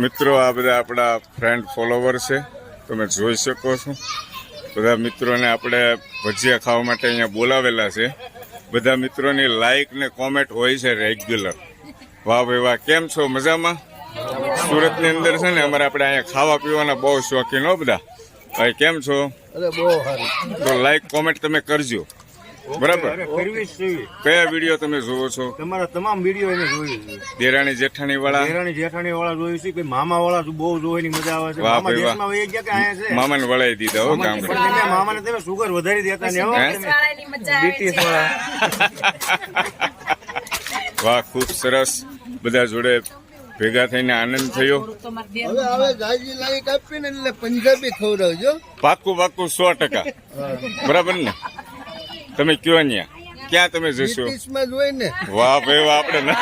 મિત્રો આ બધા આપણા ફ્રેન્ડ ફોલોવર છે, તમે જોઈ શકો છો. બધા મિત્રોને આપણે ભજીયા ખાવા માટે અહીંયા બોલાવેલા છે. બધા મિત્રોની લાઈક ને કોમેન્ટ હોય છે રેગ્યુલર. વાહ ભાઈ વાહ, કેમ છો? મજામાં? સુરતની અંદર છે ને અમારે આપણે અહીંયા ખાવા પીવાના બહુ શોખીન હો બધા. ભાઈ કેમ છો? તો લાઈક કોમેન્ટ તમે કરજો, બરાબર? કયા વિડીયો તમે જોવો છો? તમારા તમામ વિડીયો એને જોયું છે. દેરાણી જેઠાણી વાળા જોયું છે. મામા વાળા બહુ જોવાની મજા આવે છે. વાહ મામા ભાઈ વાહ. દેશમાં વહી ગયા કે અહીંયા છે? મામાને વળાઈ દીધા હો ગામડે. પણ તમે મામાને તમે સુગર વધારી દેતા ને હો. બ્રિટિશ વાળા. વાહ, ખૂબ સરસ. બધા જોડે ભેગા થઈને આનંદ થયો. હવે ગાજી લાઈક આપીને એટલે પંજાબી ખવડાવજો. પાક્કું 100%. બરાબર ને? તમે કયો અહીંયા ક્યાં તમે જશો? બ્રિટિશમાં જ હોય ને. વાહ ભાઈ વાહ, આપણે